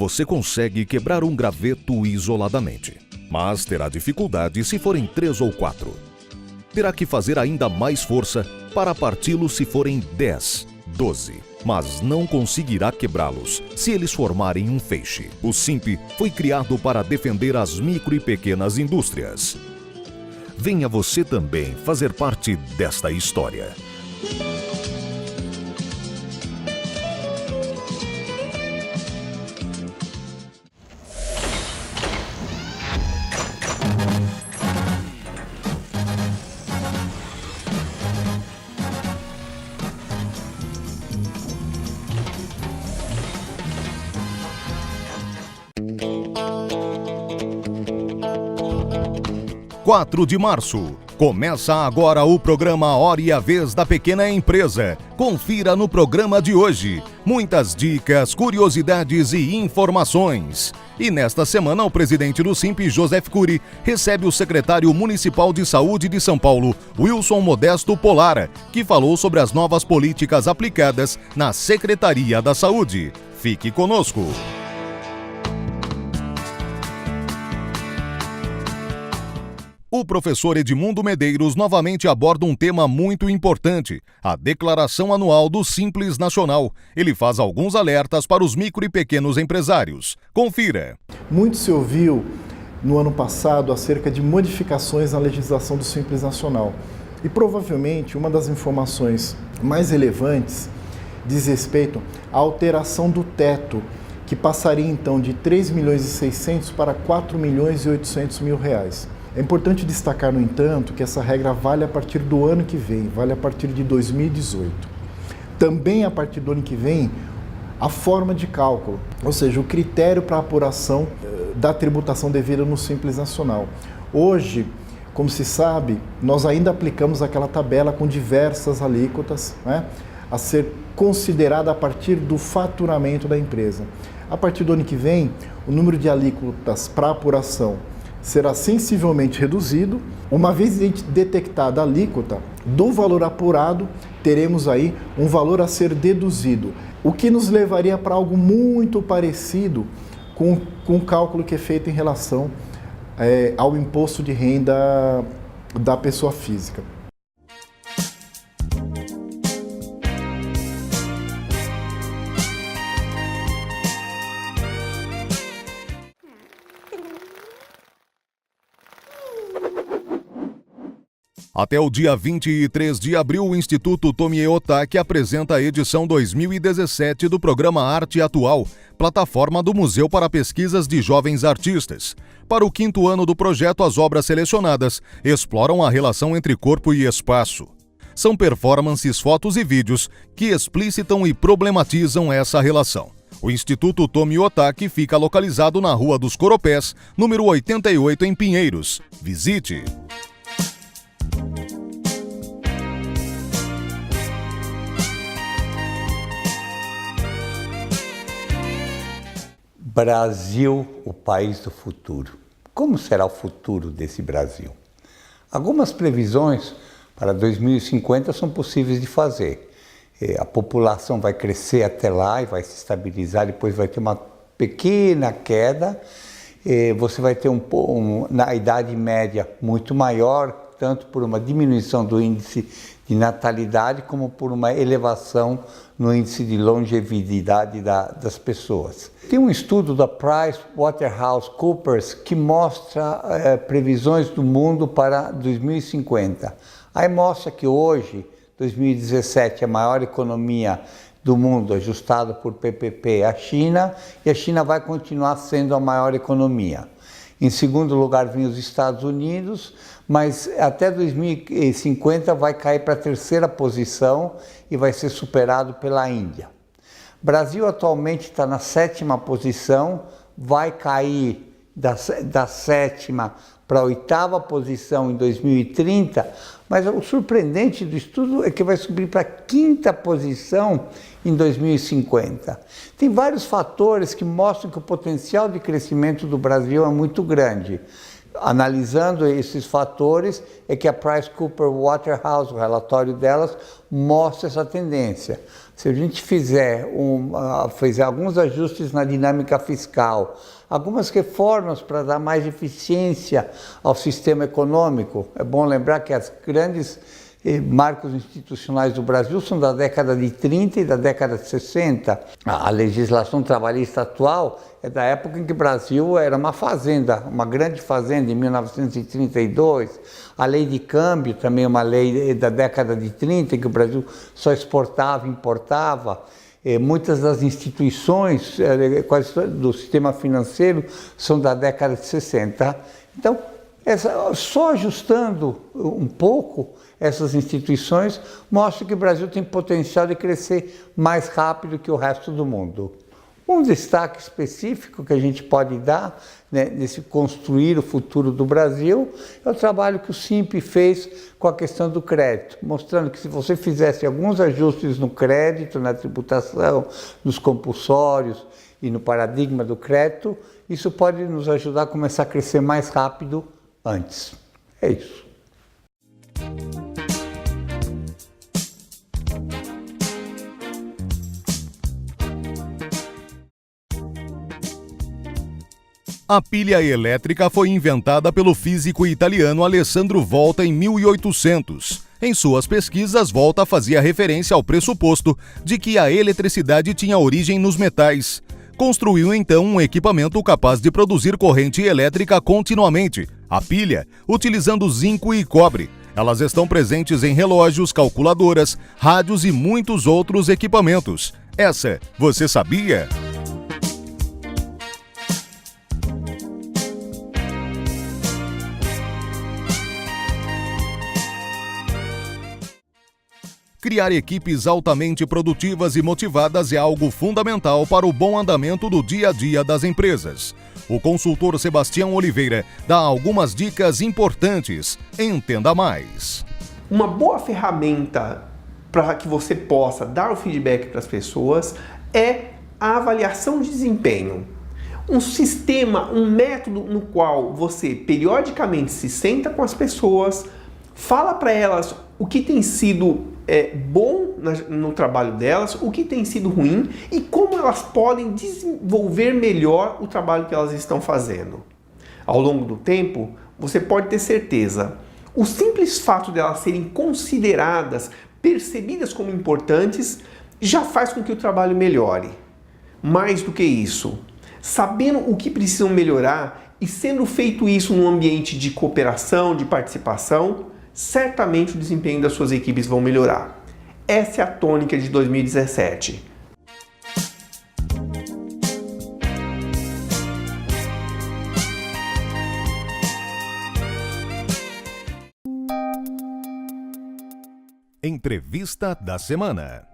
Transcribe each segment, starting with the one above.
você consegue quebrar um graveto isoladamente, mas terá dificuldade se forem 3 ou 4. Terá que fazer ainda mais força para parti-lo se forem 10, 12, mas não conseguirá quebrá-los se eles formarem um feixe. O SIMP foi criado para defender as micro e pequenas indústrias. Venha você também fazer parte desta história. (4 de março). Começa agora o programa Hora e a Vez da Pequena Empresa. Confira no programa de hoje muitas dicas, curiosidades e informações. E nesta semana, o presidente do SIMP, Joseph Cury, recebe o secretário municipal de saúde de São Paulo, Wilson Modesto Polara, que falou sobre as novas políticas aplicadas na Secretaria da Saúde. Fique conosco. O professor Edmundo Medeiros novamente aborda um tema muito importante, a Declaração Anual do Simples Nacional. Ele faz alguns alertas para os micro e pequenos empresários. Confira. Muito se ouviu no ano passado acerca de modificações na legislação do Simples Nacional. E provavelmente uma das informações mais relevantes diz respeito à alteração do teto, que passaria então de 3.600.000 para 4.800.000 reais. É importante destacar, no entanto, que essa regra vale a partir do ano que vem, vale a partir de 2018. Também a partir do ano que vem, a forma de cálculo, ou seja, o critério para a apuração da tributação devida no Simples Nacional. Hoje, como se sabe, nós ainda aplicamos aquela tabela com diversas alíquotas, né, a ser considerada a partir do faturamento da empresa. A partir do ano que vem, o número de alíquotas para apuração será sensivelmente reduzido. Uma vez detectada a alíquota do valor apurado, teremos aí um valor a ser deduzido, o que nos levaria para algo muito parecido com o cálculo que é feito em relação ao imposto de renda da pessoa física. Até o dia 23 de abril, o Instituto Tomie Otaki apresenta a edição 2017 do programa Arte Atual, plataforma do Museu para Pesquisas de Jovens Artistas. Para o 5º ano do projeto, as obras selecionadas exploram a relação entre corpo e espaço. São performances, fotos e vídeos que explicitam e problematizam essa relação. O Instituto Tomie Otaki fica localizado na Rua dos Coropés, número 88, em Pinheiros. Visite! Brasil, o país do futuro. Como será o futuro desse Brasil? Algumas previsões para 2050 são possíveis de fazer. A população vai crescer até lá e vai se estabilizar, depois vai ter uma pequena queda. Você vai ter na idade média muito maior, tanto por uma diminuição do índice de natalidade, como por uma elevação no índice de longevidade das pessoas. Tem um estudo da PricewaterhouseCoopers que mostra previsões do mundo para 2050. Aí mostra que hoje, 2017, a maior economia do mundo, ajustada por PPP, é a China, e a China vai continuar sendo a maior economia. Em segundo lugar vem os Estados Unidos, mas até 2050 vai cair para a 3ª posição e vai ser superado pela Índia. Brasil atualmente está na 7ª posição, vai cair da 7ª para a 8ª posição em 2030, mas o surpreendente do estudo é que vai subir para a 5ª posição em 2050. Tem vários fatores que mostram que o potencial de crescimento do Brasil é muito grande. analisando esses fatores, é que a PricewaterhouseCoopers, o relatório delas, mostra essa tendência. Se a gente fizer alguns ajustes na dinâmica fiscal, algumas reformas para dar mais eficiência ao sistema econômico, é bom lembrar que as grandes marcos institucionais do Brasil são da década de 30 e da década de 60. A legislação trabalhista atual é da época em que o Brasil era uma fazenda, uma grande fazenda, em 1932. A lei de câmbio também é uma lei da década de 30, em que o Brasil só exportava e importava. Muitas das instituições do sistema financeiro são da década de 60. Então, só ajustando um pouco essas instituições mostra que o Brasil tem potencial de crescer mais rápido que o resto do mundo. Um destaque específico que a gente pode dar, né, nesse construir o futuro do Brasil é o trabalho que o SINPE fez com a questão do crédito, mostrando que se você fizesse alguns ajustes no crédito, na tributação, nos compulsórios e no paradigma do crédito, isso pode nos ajudar a começar a crescer mais rápido antes. É isso. A pilha elétrica foi inventada pelo físico italiano Alessandro Volta em 1800. Em suas pesquisas, Volta fazia referência ao pressuposto de que a eletricidade tinha origem nos metais. Construiu então um equipamento capaz de produzir corrente elétrica continuamente, a pilha, utilizando zinco e cobre. Elas estão presentes em relógios, calculadoras, rádios e muitos outros equipamentos. Essa, você sabia? Criar equipes altamente produtivas e motivadas é algo fundamental para o bom andamento do dia a dia das empresas. O consultor Sebastião Oliveira dá algumas dicas importantes. Entenda mais. Uma boa ferramenta para que você possa dar o feedback para as pessoas é a avaliação de desempenho. Um sistema, um método no qual você periodicamente se senta com as pessoas, fala para elas o que tem sido bom no trabalho delas, o que tem sido ruim e como elas podem desenvolver melhor o trabalho que elas estão fazendo. Ao longo do tempo, você pode ter certeza, o simples fato de elas serem consideradas, percebidas como importantes, já faz com que o trabalho melhore. Mais do que isso, sabendo o que precisam melhorar e sendo feito isso num ambiente de cooperação, de participação, certamente o desempenho das suas equipes vão melhorar. Essa é a tônica de 2017. Entrevista da semana.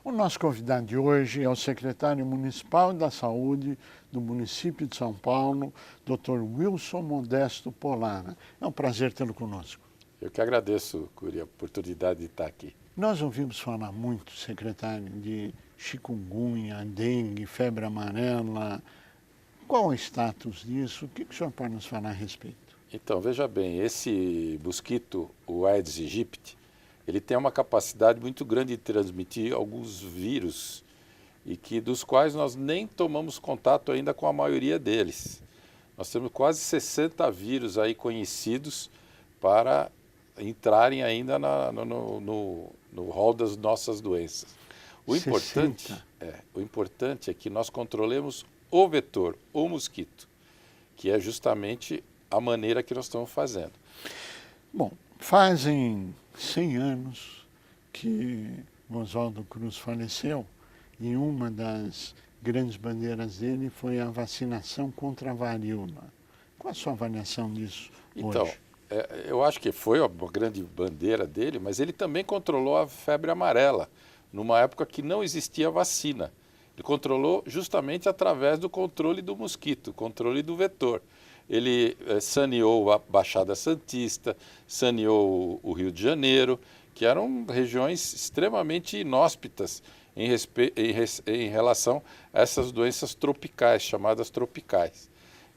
O nosso convidado de hoje é o secretário municipal da Saúde do município de São Paulo, Dr. Wilson Modesto Polana. É um prazer tê-lo conosco. Eu que agradeço, Curi, a oportunidade de estar aqui. Nós ouvimos falar muito, secretário, de chikungunya, dengue, febre amarela. Qual é o status disso? O que o senhor pode nos falar a respeito? Então, veja bem, esse mosquito, o Aedes aegypti, ele tem uma capacidade muito grande de transmitir alguns vírus e dos quais nós nem tomamos contato ainda com a maioria deles. Nós temos quase 60 vírus aí conhecidos para entrarem ainda no rol das nossas doenças. O importante é que nós controlemos o vetor, o mosquito, que é justamente a maneira que nós estamos fazendo. Bom, fazem 100 anos que Oswaldo Cruz faleceu e uma das grandes bandeiras dele foi a vacinação contra a varíola. Qual a sua avaliação disso hoje? Então, eu acho que foi uma grande bandeira dele, mas ele também controlou a febre amarela, numa época que não existia vacina. Ele controlou justamente através do controle do mosquito, controle do vetor. Ele saneou a Baixada Santista, saneou o Rio de Janeiro, que eram regiões extremamente inóspitas em relação a essas doenças tropicais, chamadas tropicais.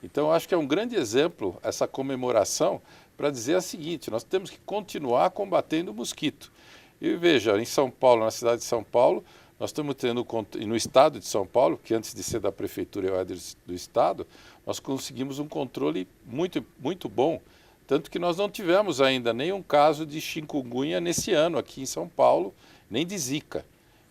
Então, eu acho que é um grande exemplo essa comemoração para dizer o seguinte: nós temos que continuar combatendo o mosquito. E veja, em São Paulo, na cidade de São Paulo, nós estamos tendo, e no estado de São Paulo, que antes de ser da prefeitura é do estado, nós conseguimos um controle muito, muito bom. Tanto que nós não tivemos ainda nenhum caso de chikungunya nesse ano aqui em São Paulo, nem de zika.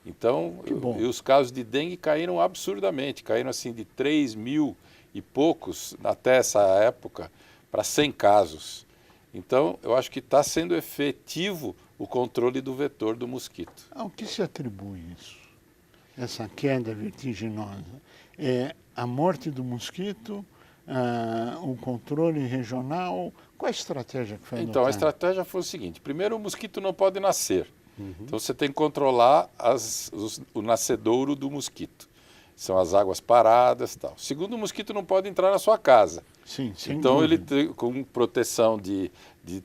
Então, e os casos de dengue caíram absurdamente, caíram assim de 3 mil e poucos até essa época para 100 casos. Então, eu acho que está sendo efetivo o controle do vetor do mosquito. Ao que se atribui isso? Essa queda vertiginosa? É a morte do mosquito, o controle regional? Qual a estratégia que foi adotada? Então, a estratégia foi o seguinte: primeiro, o mosquito não pode nascer. Então você tem que controlar o nascedouro do mosquito. São as águas paradas e tal. Segundo, o mosquito não pode entrar na sua casa. Sim, sem então dúvida. ele tem com proteção de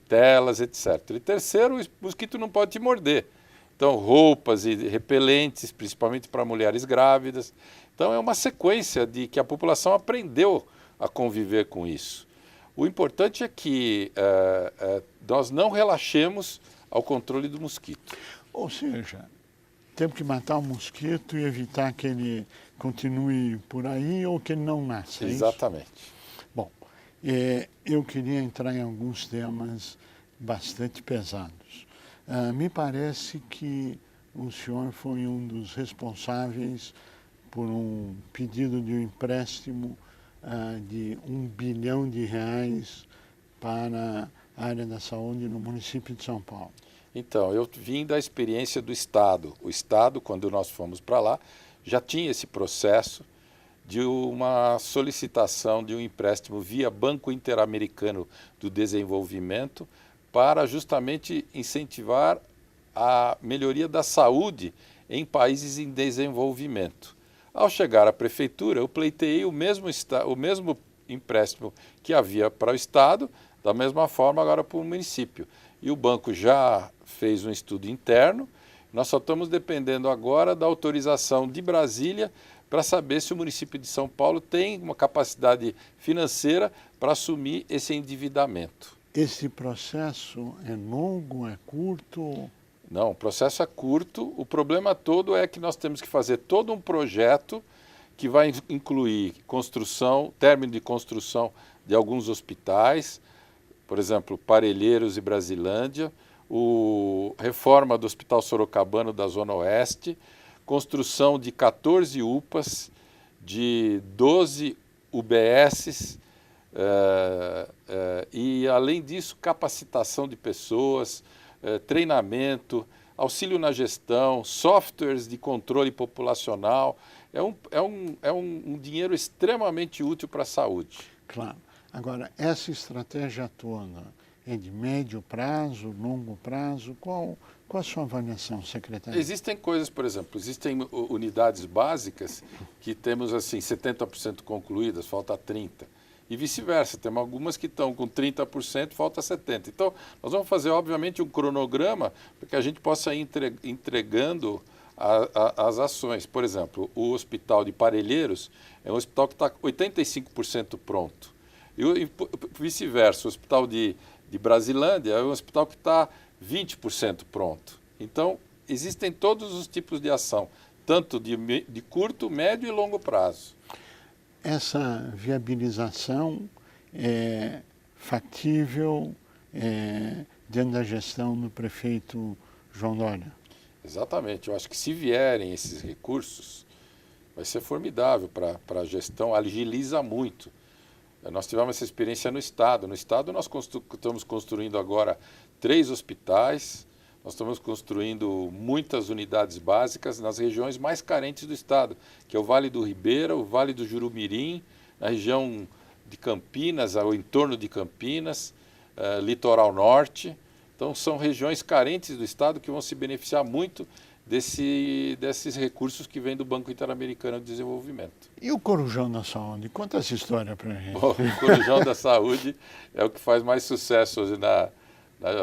telas, etc. E terceiro, o mosquito não pode te morder. Então roupas e repelentes, principalmente para mulheres grávidas. Então é uma sequência de que a população aprendeu a conviver com isso. O importante é que nós não relaxemos ao controle do mosquito. Ou seja, temos que matar o mosquito e evitar que ele continue por aí ou que ele não nasça. Exatamente. Bom, eu queria entrar em alguns temas bastante pesados. Me parece que o senhor foi um dos responsáveis por um pedido de um empréstimo de R$1 bilhão para a área da saúde no município de São Paulo. Então, eu vim da experiência do Estado. O Estado, quando nós fomos para lá, já tinha esse processo de uma solicitação de um empréstimo via Banco Interamericano do Desenvolvimento para justamente incentivar a melhoria da saúde em países em desenvolvimento. Ao chegar à prefeitura, eu pleiteei o mesmo empréstimo que havia para o Estado, da mesma forma agora para o município. E o banco já fez um estudo interno, nós só estamos dependendo agora da autorização de Brasília para saber se o município de São Paulo tem uma capacidade financeira para assumir esse endividamento. Esse processo é longo, é curto? Não, o processo é curto. O problema todo é que nós temos que fazer todo um projeto que vai incluir construção, término de construção de alguns hospitais, por exemplo, Parelheiros e Brasilândia, reforma do Hospital Sorocabano da Zona Oeste, construção de 14 UPAs, de 12 UBSs, e, além disso, capacitação de pessoas, treinamento, auxílio na gestão, softwares de controle populacional. É um dinheiro extremamente útil para a saúde. Claro. Agora, essa estratégia toda é de médio prazo, longo prazo? Qual a sua avaliação, secretário? Existem coisas, por exemplo, existem unidades básicas que temos assim 70% concluídas, falta 30%. E vice-versa, temos algumas que estão com 30%, falta 70%. Então, nós vamos fazer, obviamente, um cronograma para que a gente possa ir entregando as ações. Por exemplo, o Hospital de Parelheiros é um hospital que está 85% pronto. E vice-versa, o Hospital de Brasilândia é um hospital que está 20% pronto. Então, existem todos os tipos de ação, tanto de curto, médio e longo prazo. Essa viabilização é factível dentro da gestão do prefeito João Dória? Exatamente. Eu acho que se vierem esses recursos, vai ser formidável para a gestão, agiliza muito. Nós tivemos essa experiência no Estado. No Estado nós estamos construindo agora 3 hospitais, nós estamos construindo muitas unidades básicas nas regiões mais carentes do Estado, que é o Vale do Ribeira, o Vale do Jurumirim, na região de Campinas, ao entorno de Campinas, Litoral Norte. Então são regiões carentes do Estado que vão se beneficiar muito desses recursos que vêm do Banco Interamericano de Desenvolvimento. E o Corujão da Saúde? Conta essa história para a gente. Bom, o Corujão da Saúde é o que faz mais sucesso hoje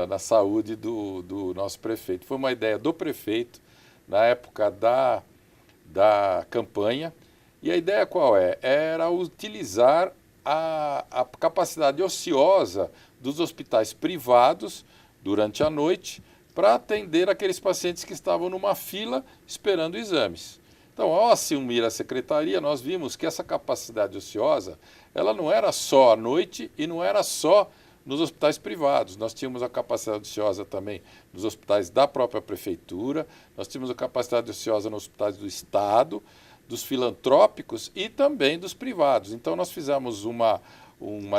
na saúde do nosso prefeito. Foi uma ideia do prefeito na época da campanha. E a ideia qual é? Era utilizar a capacidade ociosa dos hospitais privados durante a noite para atender aqueles pacientes que estavam numa fila esperando exames. Então, ao assumir a secretaria, nós vimos que essa capacidade ociosa, ela não era só à noite e não era só nos hospitais privados. Nós tínhamos a capacidade ociosa também nos hospitais da própria prefeitura, nós tínhamos a capacidade ociosa nos hospitais do Estado, dos filantrópicos e também dos privados. Então, nós fizemos uma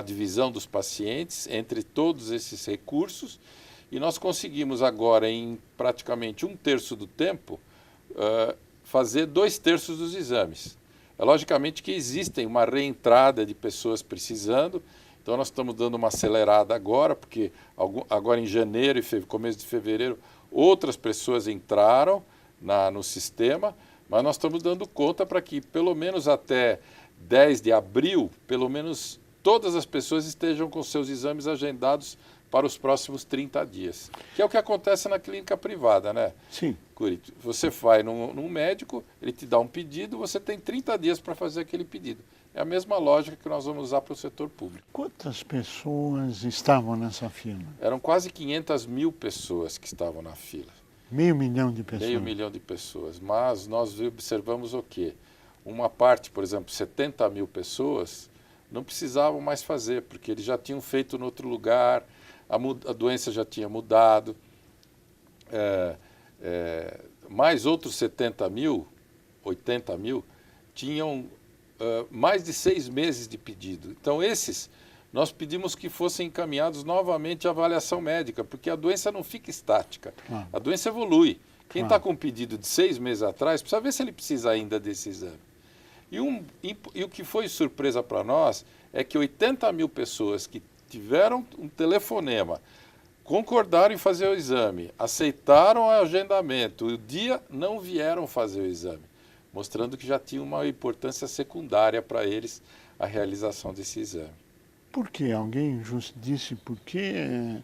divisão dos pacientes entre todos esses recursos e nós conseguimos agora, em praticamente 1/3 do tempo, fazer 2/3 dos exames. É logicamente que existem uma reentrada de pessoas precisando, então nós estamos dando uma acelerada agora, porque agora em janeiro e começo de fevereiro, outras pessoas entraram no sistema, mas nós estamos dando conta para que pelo menos até 10 de abril, pelo menos todas as pessoas estejam com seus exames agendados para os próximos 30 dias, que é o que acontece na clínica privada, né? Sim. Curito, você vai num médico, ele te dá um pedido, você tem 30 dias para fazer aquele pedido. É a mesma lógica que nós vamos usar para o setor público. Quantas pessoas estavam nessa fila? Eram quase 500 mil pessoas que estavam na fila. 500 mil de pessoas? 500 mil de pessoas. Mas nós observamos o quê? Uma parte, por exemplo, 70 mil pessoas, não precisavam mais fazer, porque eles já tinham feito em outro lugar, a doença já tinha mudado. Mais outros 70 mil, 80 mil, tinham mais de 6 meses de pedido. Então, esses, nós pedimos que fossem encaminhados novamente à avaliação médica, porque a doença não fica estática, a doença evolui. Quem está com um pedido de 6 meses atrás, precisa ver se ele precisa ainda desse exame. E o que foi surpresa para nós é que 80 mil pessoas que tiveram um telefonema, concordaram em fazer o exame, aceitaram o agendamento, o dia não vieram fazer o exame, mostrando que já tinha uma importância secundária para eles a realização desse exame. Por quê? Alguém disse por quê?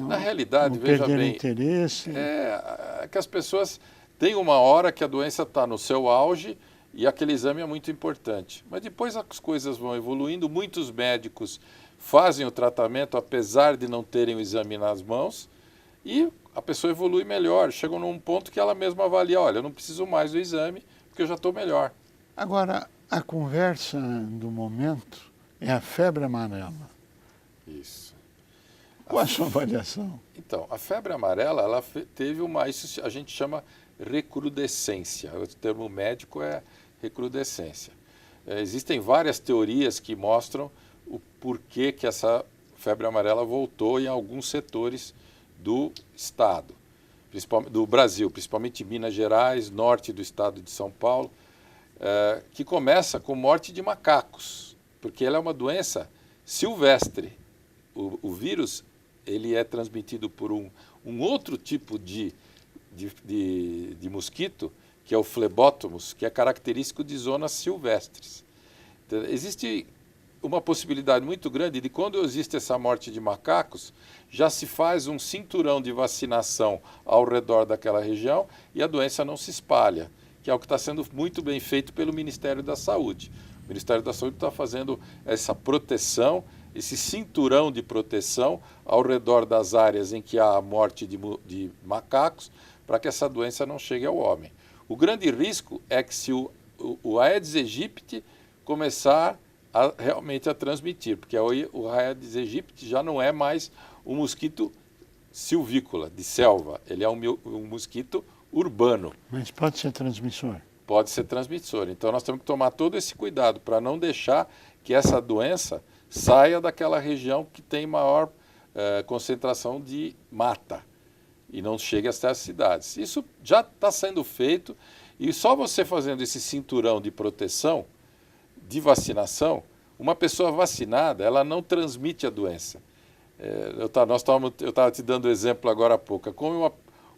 Na realidade, não veja perderam bem, interesse? É que as pessoas têm uma hora que a doença está no seu auge e aquele exame é muito importante. Mas depois as coisas vão evoluindo, muitos médicos fazem o tratamento apesar de não terem o exame nas mãos e a pessoa evolui melhor. Chegam num ponto que ela mesma avalia, olha, eu não preciso mais do exame porque eu já estou melhor. Agora, a conversa do momento é a febre amarela. Isso. Qual a sua avaliação? Então, a febre amarela, ela teve isso a gente chama recrudescência. O termo médico é recrudescência. Existem várias teorias que mostram o porquê que essa febre amarela voltou em alguns setores do estado, do Brasil, principalmente Minas Gerais, norte do estado de São Paulo, que começa com morte de macacos, porque ela é uma doença silvestre. O vírus ele é transmitido por um outro tipo de mosquito, que é o Phlebotomus, que é característico de zonas silvestres. Então, existe uma possibilidade muito grande de quando existe essa morte de macacos, já se faz um cinturão de vacinação ao redor daquela região e a doença não se espalha, que é o que está sendo muito bem feito pelo Ministério da Saúde. O Ministério da Saúde está fazendo essa proteção, esse cinturão de proteção ao redor das áreas em que há a morte de macacos, para que essa doença não chegue ao homem. O grande risco é que se o Aedes aegypti começar realmente a transmitir, porque o Aedes aegypti já não é mais um mosquito silvícola, de selva, ele é um mosquito urbano. Mas pode ser transmissor? Pode ser transmissor. Então nós temos que tomar todo esse cuidado para não deixar que essa doença saia daquela região que tem maior concentração de mata e não chegue até as cidades. Isso já está sendo feito e só você fazendo esse cinturão de proteção, de vacinação, uma pessoa vacinada, ela não transmite a doença. Eu estava te dando exemplo agora há pouco, como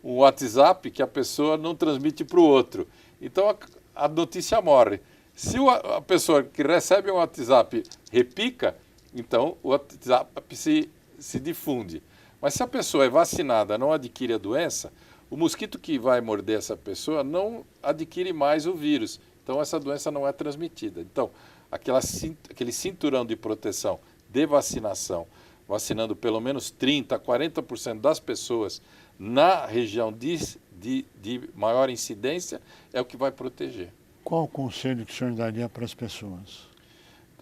um WhatsApp que a pessoa não transmite para o outro. Então a notícia morre. Se a pessoa que recebe um WhatsApp repica, então o WhatsApp se difunde. Mas se a pessoa é vacinada, não adquire a doença, o mosquito que vai morder essa pessoa não adquire mais o vírus. Então essa doença não é transmitida. Então, aquele cinturão de proteção de vacinação, vacinando pelo menos 30% a 40% das pessoas na região de maior incidência, é o que vai proteger. Qual o conselho que o senhor daria para as pessoas?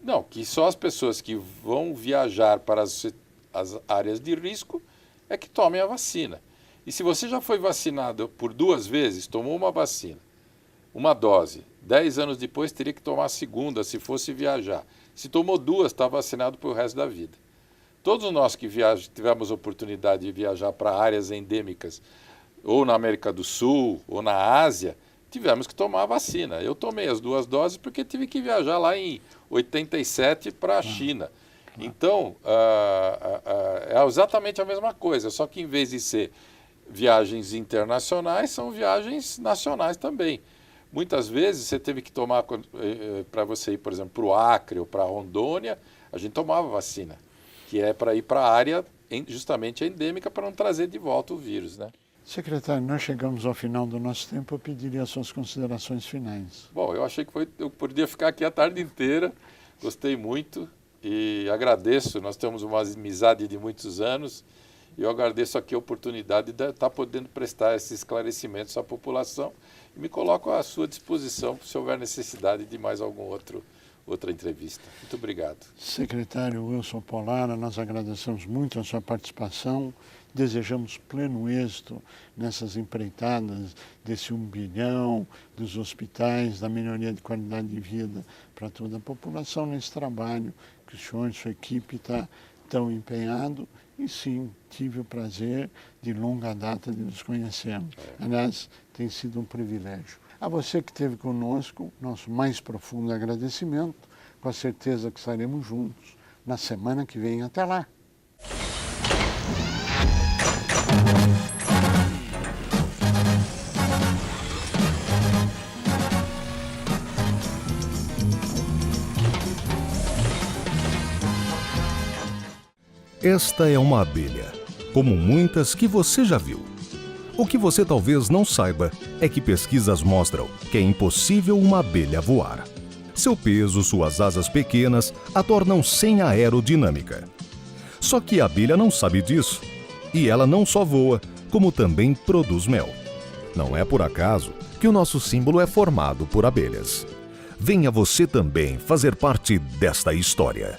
Não, que só as pessoas que vão viajar para as áreas de risco é que tomem a vacina. E se você já foi vacinado por 2 vezes, tomou uma vacina, uma dose, 10 anos depois teria que tomar a segunda se fosse viajar. Se tomou 2, está vacinado para o resto da vida. Todos nós que tivemos a oportunidade de viajar para áreas endêmicas, ou na América do Sul, ou na Ásia, tivemos que tomar a vacina. Eu tomei as 2 doses porque tive que viajar lá em 87 para a China. Então, é exatamente a mesma coisa, só que em vez de ser viagens internacionais, são viagens nacionais também. Muitas vezes você teve que tomar, para você ir, por exemplo, para o Acre ou para Rondônia, a gente tomava vacina, que é para ir para a área justamente endêmica para não trazer de volta o vírus, né? Secretário, nós chegamos ao final do nosso tempo, eu pediria as suas considerações finais. Bom, eu achei que eu podia ficar aqui a tarde inteira, gostei muito e agradeço, nós temos uma amizade de muitos anos e eu agradeço aqui a oportunidade de estar podendo prestar esses esclarecimentos à população e me coloco à sua disposição se houver necessidade de mais outra entrevista. Muito obrigado. Secretário Wilson Polara, nós agradecemos muito a sua participação, desejamos pleno êxito nessas empreitadas desse 1 bilhão, dos hospitais, da melhoria de qualidade de vida para toda a população nesse trabalho que o senhor e sua equipe está tão empenhado e sim, tive o prazer de longa data de nos conhecermos. Aliás, tem sido um privilégio. A você que esteve conosco, nosso mais profundo agradecimento, com a certeza que estaremos juntos na semana que vem. Até lá! Esta é uma abelha, como muitas que você já viu. O que você talvez não saiba é que pesquisas mostram que é impossível uma abelha voar. Seu peso, suas asas pequenas, a tornam sem aerodinâmica. Só que a abelha não sabe disso. E ela não só voa, como também produz mel. Não é por acaso que o nosso símbolo é formado por abelhas. Venha você também fazer parte desta história.